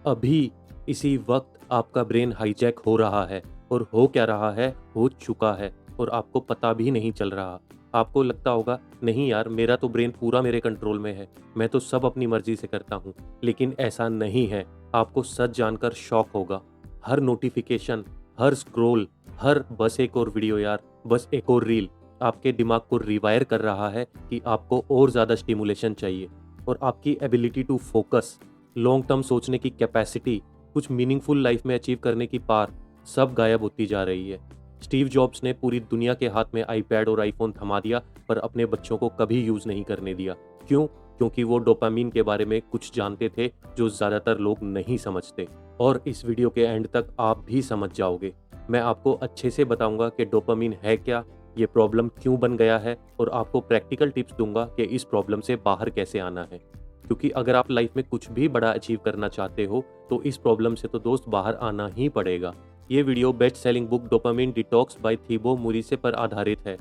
अभी इसी वक्त आपका ब्रेन हाईजैक हो रहा है और हो क्या रहा है, हो चुका है और आपको पता भी नहीं चल रहा। आपको लगता होगा नहीं यार, मेरा तो ब्रेन पूरा मेरे कंट्रोल में है, मैं तो सब अपनी मर्जी से करता हूँ। लेकिन ऐसा नहीं है। आपको सच जानकर शॉक होगा। हर नोटिफिकेशन, हर स्क्रॉल, हर बस एक और वीडियो यार, बस एक और रील आपके दिमाग को रिवायर कर रहा है कि आपको और ज़्यादा स्टिमुलेशन चाहिए। और आपकी ability to focus, long term सोचने की कैपेसिटी, कुछ मीनिंगफुल लाइफ में अचीव करने की पार, सब गायब होती जा रही है। स्टीव जॉब्स ने पूरी दुनिया के हाथ में आईपैड और आईफोन थमा दिया, पर अपने बच्चों को कभी यूज़ नहीं करने दिया। क्यों? क्योंकि वो डोपामीन के बारे में कुछ जानते थे जो ज़्यादातर लोग नहीं समझते। और इस वीडियो के एंड तक आप भी समझ जाओगे। मैं आपको अच्छे से बताऊंगा कि डोपामीन है क्या, ये प्रॉब्लम क्यों बन गया है, और आपको प्रैक्टिकल टिप्स दूंगा कि इस प्रॉब्लम से बाहर कैसे आना है। क्योंकि अगर आप लाइफ में कुछ भी बड़ा अचीव करना चाहते हो तो इस प्रॉब्लम से तो दोस्त बाहर आना ही पड़ेगा। ये video best selling book dopamine detox by Thibaut Meurisse पर आधारित है।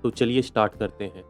तो चलिए स्टार्ट करते हैं।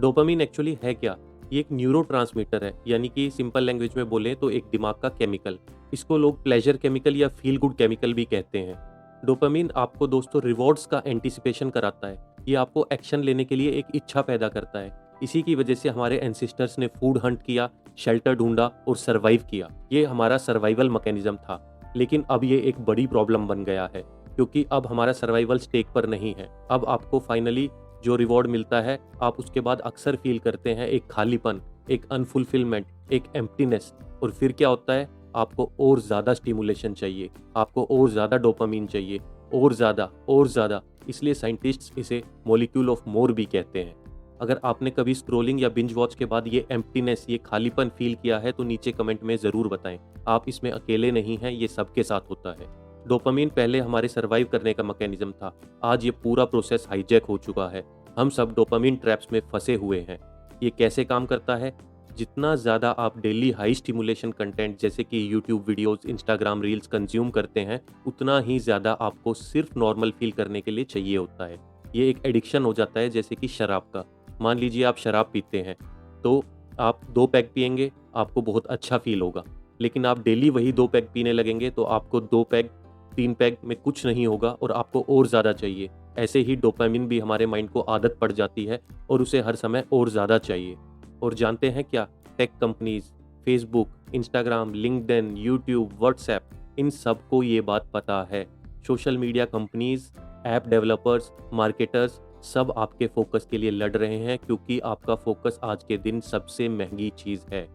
डोपामिन एक्चुअली है क्या? ये एक न्यूरोट्रांसमीटर है, यानी कि सिंपल लैंग्वेज में बोले तो एक दिमाग का केमिकल। इसको लोग प्लेजर केमिकल या फील गुड केमिकल भी कहते हैं। डोपामिन आपको दोस्तों रिवॉर्ड्स का एंटिसिपेशन कराता है। ये आपको एक्शन लेने के लिए एक इच्छा पैदा करता है। इसी की वजह से हमारे एंसेस्टर्स ने फूड हंट किया, शेल्टर ढूंढा और सरवाइव किया। ये हमारा सर्वाइवल मैकेनिज्म था। लेकिन अब ये एक बड़ी प्रॉब्लम बन गया है, क्योंकि अब हमारा सर्वाइवल स्टेक पर नहीं है। अब आपको फाइनली जो रिवॉर्ड मिलता है, आप उसके बाद अक्सर फील करते हैं एक खालीपन, एक अनफुलफिलमेंट, एक एम्प्टीनेस। और फिर क्या होता है? आपको और ज़्यादा स्टिमुलेशन चाहिए, आपको और ज़्यादा डोपामीन चाहिए, और ज़्यादा और ज़्यादा। इसलिए साइंटिस्ट्स इसे मॉलिक्यूल ऑफ मोर भी कहते हैं। अगर आपने कभी स्क्रोलिंग या बिंज वॉच के बाद ये एम्प्टीनेस, ये खालीपन फील किया है तो नीचे कमेंट में ज़रूर बताएं। आप इसमें अकेले नहीं हैं, ये सबके साथ होता है। डोपामीन पहले हमारे सर्वाइव करने का मैकेनिज्म था। आज ये पूरा प्रोसेस हाईजैक हो चुका है। हम सब डोपामीन ट्रैप्स में फंसे हुए हैं। ये कैसे काम करता है? जितना ज़्यादा आप डेली हाई स्टिमुलेशन कंटेंट जैसे कि YouTube videos, Instagram reels consume करते हैं, उतना ही ज़्यादा आपको सिर्फ नॉर्मल फील करने के लिए चाहिए होता है। ये एक एडिक्शन हो जाता है, जैसे कि शराब का। मान लीजिए आप शराब पीते हैं, तो आप 2 पैग पिएंगे, आपको बहुत अच्छा फील होगा। लेकिन आप डेली वही 2 पैग पीने लगेंगे तो आपको 2 पैग, 3 पैग में कुछ नहीं होगा और आपको और ज़्यादा चाहिए। ऐसे ही डोपामिन भी हमारे माइंड को आदत पड़ जाती है और उसे हर समय और ज़्यादा चाहिए। और जानते हैं क्या? Tech companies, Facebook, Instagram, LinkedIn, YouTube, WhatsApp, इन सबको ये बात पता है। Social media companies, app developers, marketers, सब आपके फोकस के लिए लड़ रहे हैं, क्योंकि आपका फोकस आज के दिन सबसे महंगी चीज़ है।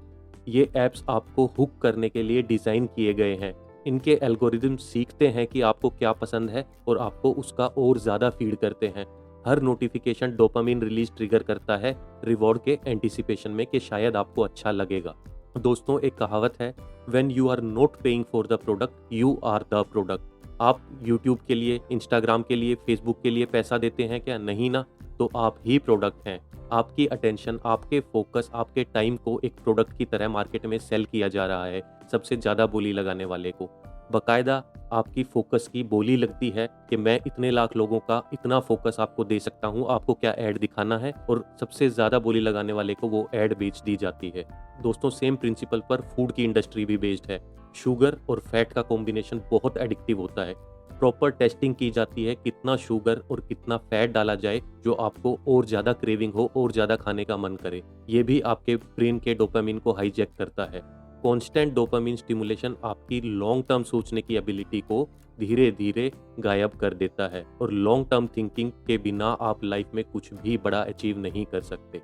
ये ऐप्स आपको हुक करने के लिए डिज़ाइन किए गए हैं। इनके एल्गोरिदम सीखते हैं कि आपको क्या पसंद है और आपको उसका और ज़्यादा फीड करते हैं। हर नोटिफिकेशन डोपामिन रिलीज ट्रिगर करता है, रिवॉर्ड के एंटिसिपेशन में कि शायद आपको अच्छा लगेगा। दोस्तों, एक कहावत है, when you are not paying for the product, you are the product. आप यूट्यूब के लिए, इंस्टाग्राम के लिए, फेसबुक के लिए पैसा देते हैं क्या? नहीं ना। तो आप ही प्रोडक्ट हैं। आपकी अटेंशन, आपके फोकस, आपके टाइम को एक प्रोडक्ट की तरह मार्केट में सेल किया जा रहा है, सबसे ज़्यादा बोली लगाने वाले को। बाकायदा आपकी फोकस की बोली लगती है कि मैं इतने लाख लोगों का इतना फोकस आपको दे सकता हूँ, आपको क्या ऐड दिखाना है, और सबसे ज़्यादा बोली लगाने वाले को वो ऐड बेच दी जाती है। दोस्तों, सेम प्रिंसिपल पर फूड की इंडस्ट्री भी बेस्ड है। शुगर और फैट का कॉम्बिनेशन बहुत एडिक्टिव होता है। प्रॉपर टेस्टिंग की जाती है कितना शुगर और कितना फैट डाला जाए जो आपको और ज़्यादा क्रेविंग हो और ज़्यादा खाने का मन करे। ये भी आपके ब्रेन के डोपामिन को हाईजैक करता है। कांस्टेंट डोपामिन स्टिमुलेशन आपकी लॉन्ग टर्म सोचने की एबिलिटी को धीरे धीरे गायब कर देता है, और लॉन्ग टर्म थिंकिंग के बिना आप लाइफ में कुछ भी बड़ा अचीव नहीं कर सकते।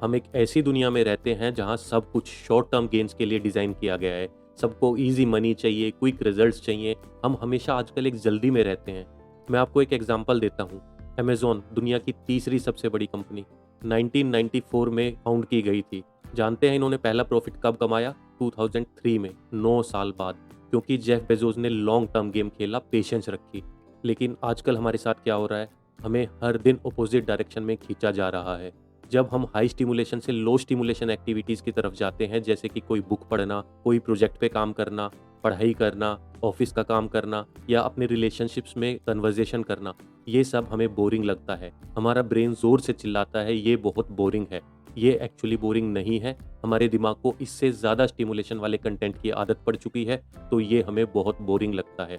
हम एक ऐसी दुनिया में रहते हैं जहां सब कुछ शॉर्ट टर्म गेन्स के लिए डिज़ाइन किया गया है। सबको ईजी मनी चाहिए, क्विक रिजल्ट्स चाहिए। हम हमेशा आजकल एक जल्दी में रहते हैं। मैं आपको एक एग्जांपल देता हूँ। अमेज़ॉन दुनिया की तीसरी सबसे बड़ी कंपनी 1994 में फाउंड की गई थी। जानते हैं इन्होंने पहला प्रॉफिट कब कमाया? 2003 में, 9 साल बाद। क्योंकि जेफ बेजोस ने लॉन्ग टर्म गेम खेला, पेशेंस रखी। लेकिन आजकल हमारे साथ क्या हो रहा है? हमें हर दिन अपोजिट डायरेक्शन में खींचा जा रहा है। जब हम हाई स्टिमुलेशन से लो स्टिमुलेशन एक्टिविटीज़ की तरफ जाते हैं, जैसे कि कोई बुक पढ़ना, कोई प्रोजेक्ट पे काम करना, पढ़ाई करना, ऑफिस का काम करना, या अपने रिलेशनशिप्स में कन्वर्जेशन करना, ये सब हमें बोरिंग लगता है। हमारा ब्रेन ज़ोर से चिल्लाता है, ये बहुत बोरिंग है। ये एक्चुअली बोरिंग नहीं है। हमारे दिमाग को इससे ज़्यादा स्टिमुलेशन वाले कंटेंट की आदत पड़ चुकी है, तो ये हमें बहुत बोरिंग लगता है।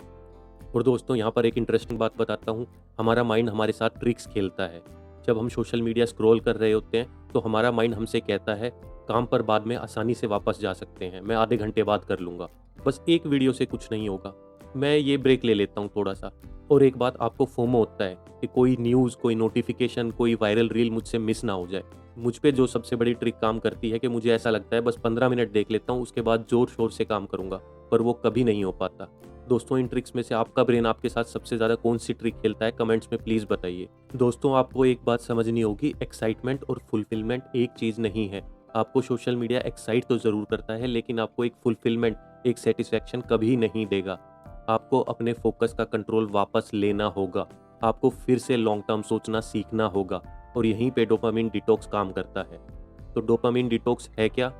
और दोस्तों यहाँ पर एक इंटरेस्टिंग बात बताता हूँ, हमारा माइंड हमारे साथ ट्रिक्स खेलता है। जब हम सोशल मीडिया स्क्रॉल कर रहे होते हैं तो हमारा माइंड हमसे कहता है काम पर बाद में आसानी से वापस जा सकते हैं, मैं आधे घंटे बाद कर लूँगा, बस एक वीडियो से कुछ नहीं होगा, मैं ये ब्रेक ले लेता हूँ थोड़ा सा। और एक बात आपको फोमो होता है कि कोई न्यूज़, कोई नोटिफिकेशन, कोई वायरल रील मुझसे मिस ना हो जाए। मुझ पे जो सबसे बड़ी ट्रिक काम करती है कि मुझे ऐसा लगता है बस 15 मिनट देख लेता हूँ, उसके बाद ज़ोर शोर से काम करूँगा, पर वो कभी नहीं हो पाता। दोस्तों इन ट्रिक्स में से आपका ब्रेन आपके साथ सबसे ज़्यादा कौन सी ट्रिक खेलता है, कमेंट्स में प्लीज़ बताइए। दोस्तों आपको एक बात समझनी होगी, एक्साइटमेंट और फुलफिलमेंट एक चीज़ नहीं है। आपको सोशल मीडिया एक्साइट तो ज़रूर करता है, लेकिन आपको एक फुलफिलमेंट, एक सेटिस्फैक्शन कभी नहीं देगा। आपको अपने फोकस का कंट्रोल वापस लेना होगा, आपको फिर से लॉन्ग टर्म सोचना सीखना होगा, और यहीं पे डोपामिन डिटॉक्स काम करता है। तो डोपामिन डिटॉक्स है क्या?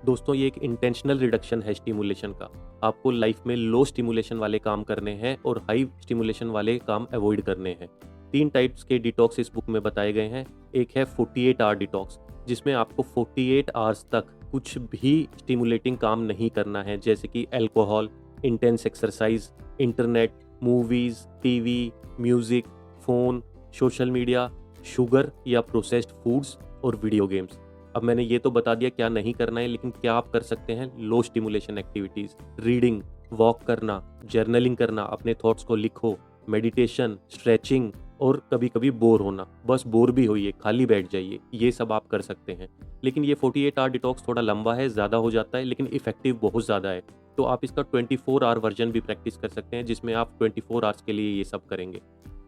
दोस्तों ये एक इंटेंशनल रिडक्शन है स्टिमुलेशन का। आपको लाइफ में लो स्टिमुलेशन वाले काम करने हैं और हाई स्टिमुलेशन वाले काम अवॉइड करने हैं। 3 टाइप्स के डिटॉक्स इस बुक में बताए गए हैं। एक है 48 आवर डिटॉक्स, जिसमें आपको 48 आवर्स तक कुछ भी स्टिमुलेटिंग काम नहीं करना है, जैसे कि alcohol, intense exercise, internet, movies, TV, music, phone, social media, sugar या प्रोसेस्ड फूड्स और वीडियो गेम्स। अब मैंने ये तो बता दिया क्या नहीं करना है, लेकिन क्या आप कर सकते हैं? लो स्टिमुलेशन एक्टिविटीज़, रीडिंग, वॉक करना, जर्नलिंग करना, अपने थॉट्स को लिखो, मेडिटेशन, स्ट्रेचिंग, और कभी कभी बोर होना, बस बोर भी होइए, खाली बैठ जाइए, ये सब आप कर सकते हैं। लेकिन ये 48 आवर डिटॉक्स थोड़ा लंबा है, ज़्यादा हो जाता है, लेकिन इफेक्टिव बहुत ज़्यादा है। तो आप इसका 24 आवर वर्जन भी प्रैक्टिस कर सकते हैं, जिसमें आप 24 आवर्स के लिए ये सब करेंगे।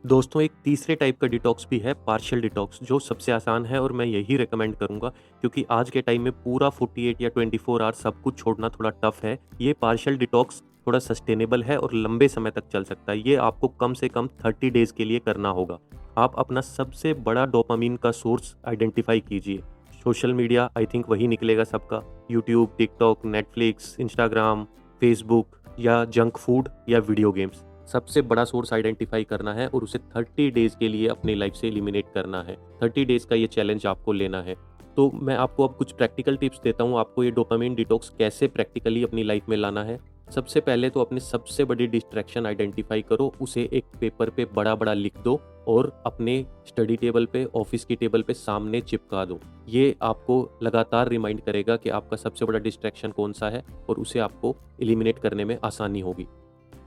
दोस्तों एक तीसरे टाइप का डिटॉक्स भी है, पार्शियल डिटॉक्स, जो सबसे आसान है और मैं यही रिकमेंड करूंगा, क्योंकि आज के टाइम में पूरा 48 या 24 आवर सब कुछ छोड़ना थोड़ा टफ है। ये पार्शियल डिटॉक्स थोड़ा सस्टेनेबल है और लंबे समय तक चल सकता है। ये आपको कम से कम 30 डेज के लिए करना होगा। आप अपना सबसे बड़ा डोपामिन का सोर्स आइडेंटिफाई कीजिए। सोशल मीडिया आई थिंक वही निकलेगा सबका, YouTube, TikTok, Netflix, Instagram, Facebook, या जंक फूड या वीडियो गेम्स। सबसे बड़ा सोर्स आइडेंटिफाई करना है और उसे 30 डेज के लिए अपनी लाइफ से एलिमिनेट करना है। 30 डेज का ये चैलेंज आपको लेना है। तो मैं आपको अब कुछ प्रैक्टिकल टिप्स देता हूँ, आपको ये डोपामिन डिटॉक्स कैसे प्रैक्टिकली अपनी लाइफ में लाना है। सबसे पहले तो अपने सबसे बड़ी डिस्ट्रैक्शन आइडेंटिफाई करो, उसे एक पेपर पे बड़ा बड़ा लिख दो और अपने स्टडी टेबल पे, ऑफिस की टेबल पे सामने चिपका दो। ये आपको लगातार रिमाइंड करेगा कि आपका सबसे बड़ा डिस्ट्रैक्शन कौन सा है और उसे आपको एलिमिनेट करने में आसानी होगी।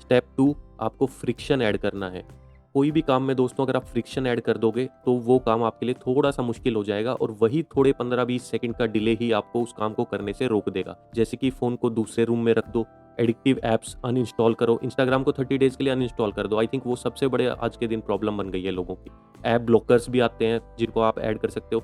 स्टेप 2, आपको फ्रिक्शन ऐड करना है। कोई भी काम में दोस्तों अगर आप फ्रिक्शन ऐड कर दोगे तो वो काम आपके लिए थोड़ा सा मुश्किल हो जाएगा, और वही थोड़े 15-20 सेकंड का डिले ही आपको उस काम को करने से रोक देगा। जैसे कि फ़ोन को दूसरे रूम में रख दो, एडिक्टिव ऐप्स अनइंस्टॉल करो, इंस्टाग्राम को 30 डेज़ के लिए अनइंस्टॉल कर दो। आई थिंक वो सबसे बड़े आज के दिन प्रॉब्लम बन गई है लोगों की। ऐप ब्लॉकर्स भी आते हैं जिनको आप ऐड कर सकते हो।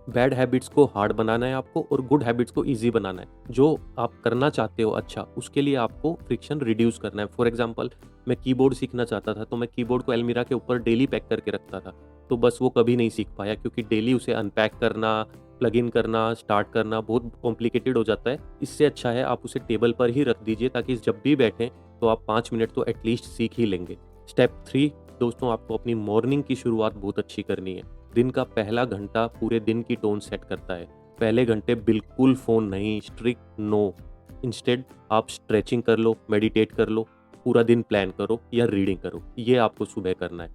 बैड हैबिट्स को हार्ड बनाना है आपको और गुड हैबिट्स को ईजी बनाना है। जो आप करना चाहते हो अच्छा, उसके लिए आपको फ्रिक्शन रिड्यूस करना है। फॉर एग्जांपल, मैं कीबोर्ड सीखना चाहता था तो मैं कीबोर्ड को अलमीरा के ऊपर डेली पैक करके रखता था, तो बस वो कभी नहीं सीख पाया, क्योंकि डेली उसे अनपैक करना, प्लग इन करना, स्टार्ट करना बहुत कॉम्प्लिकेटेड हो जाता है। इससे अच्छा है आप उसे टेबल पर ही रख दीजिए, ताकि जब भी बैठें तो आप 5 मिनट तो एटलीस्ट सीख ही लेंगे। स्टेप 3, दोस्तों आपको अपनी मॉर्निंग की शुरुआत बहुत अच्छी करनी है। दिन का पहला घंटा पूरे दिन की टोन सेट करता है। पहले घंटे बिल्कुल फ़ोन नहीं, स्ट्रिक्ट नो। इंस्टेड आप स्ट्रेचिंग कर लो, मेडिटेट कर लो, पूरा दिन प्लान करो या रीडिंग करो। ये आपको सुबह करना है।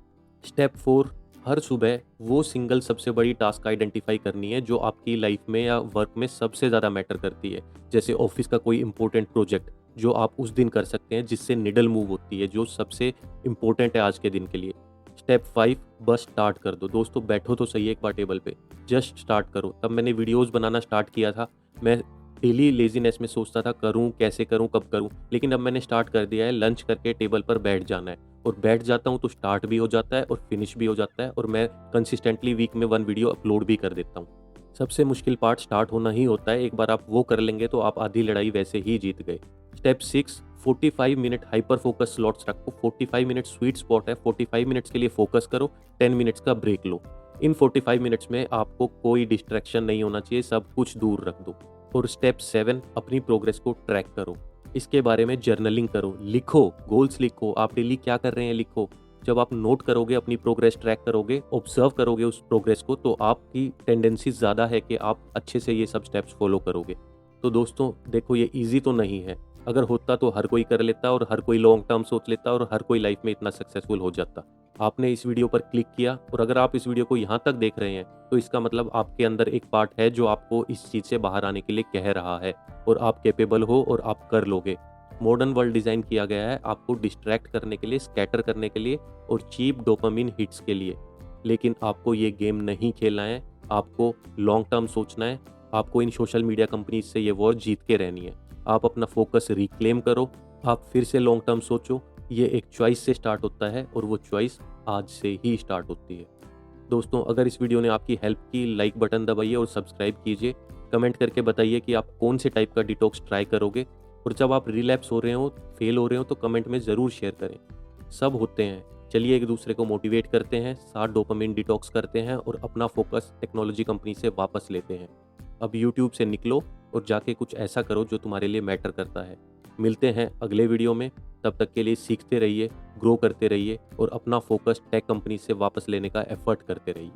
स्टेप 4, हर सुबह वो सिंगल सबसे बड़ी टास्क आइडेंटिफाई करनी है जो आपकी लाइफ में या वर्क में सबसे ज़्यादा मैटर करती है। जैसे ऑफिस का कोई इंपॉर्टेंट प्रोजेक्ट जो आप उस दिन कर सकते हैं, जिससे निडल मूव होती है, जो सबसे इम्पोर्टेंट है आज के दिन के लिए। स्टेप 5, बस स्टार्ट कर दो। दोस्तों बैठो तो सही एक बार टेबल पे, जस्ट स्टार्ट करो। तब मैंने वीडियोस बनाना स्टार्ट किया था, मैं डेली लेजीनेस में सोचता था करूं कैसे करूं, कब करूं, लेकिन अब मैंने स्टार्ट कर दिया है। लंच करके टेबल पर बैठ जाना है, और बैठ जाता हूं तो स्टार्ट भी हो जाता है और फिनिश भी हो जाता है, और मैं कंसिस्टेंटली वीक में 1 वीडियो अपलोड भी कर देता हूं। सबसे मुश्किल पार्ट स्टार्ट होना ही होता है। एक बार आप वो कर लेंगे तो आप आधी लड़ाई वैसे ही जीत गए। Step 6, 45 minute hyper focus slots रखो। 45 मिनट स्वीट स्पॉट है। 45 मिनट्स के लिए फोकस करो, 10 मिनट्स का ब्रेक लो। इन 45 मिनट्स में आपको कोई डिस्ट्रैक्शन नहीं होना चाहिए, सब कुछ दूर रख दो। और स्टेप 7, अपनी प्रोग्रेस को ट्रैक करो। इसके बारे में जर्नलिंग करो, लिखो, गोल्स लिखो, आप डेली क्या कर रहे हैं लिखो। जब आप नोट करोगे, अपनी प्रोग्रेस ट्रैक करोगे, ऑब्जर्व करोगे उस प्रोग्रेस को, तो आपकी टेंडेंसी ज़्यादा है कि आप अच्छे से ये सब स्टेप्स फॉलो करोगे। तो दोस्तों देखो, ये ईज़ी तो नहीं है। अगर होता तो हर कोई कर लेता और हर कोई लॉन्ग टर्म सोच लेता और हर कोई लाइफ में इतना सक्सेसफुल हो जाता। आपने इस वीडियो पर क्लिक किया और अगर आप इस वीडियो को यहाँ तक देख रहे हैं, तो इसका मतलब आपके अंदर एक पार्ट है जो आपको इस चीज़ से बाहर आने के लिए कह रहा है और आप कैपेबल हो और आप कर लोगे। मॉडर्न वर्ल्ड डिज़ाइन किया गया है आपको डिस्ट्रैक्ट करने के लिए, स्कैटर करने के लिए और चीप डोपामिन हिट्स के लिए। लेकिन आपको ये गेम नहीं खेलना है, आपको लॉन्ग टर्म सोचना है, आपको इन सोशल मीडिया कंपनीज से ये वॉर जीत के रहनी है। आप अपना फोकस रिक्लेम करो, आप फिर से लॉन्ग टर्म सोचो। ये एक चॉइस से स्टार्ट होता है और वो चॉइस आज से ही स्टार्ट होती है। दोस्तों अगर इस वीडियो ने आपकी हेल्प की, लाइक बटन दबाइए और सब्सक्राइब कीजिए। कमेंट करके बताइए कि आप कौन से टाइप का डिटॉक्स ट्राई करोगे और जब आप रिलैप्स हो रहे हो, फेल हो रहे हो, तो कमेंट में ज़रूर शेयर करें। सब होते हैं। चलिए एक दूसरे को मोटिवेट करते हैं, साथ डोपामिन डिटॉक्स करते हैं और अपना फोकस टेक्नोलॉजी कंपनी से वापस लेते हैं। अब यूट्यूब से निकलो और जाके कुछ ऐसा करो जो तुम्हारे लिए मैटर करता है। मिलते हैं अगले वीडियो में, तब तक के लिए सीखते रहिए, ग्रो करते रहिए और अपना फोकस टेक कंपनी से वापस लेने का एफर्ट करते रहिए।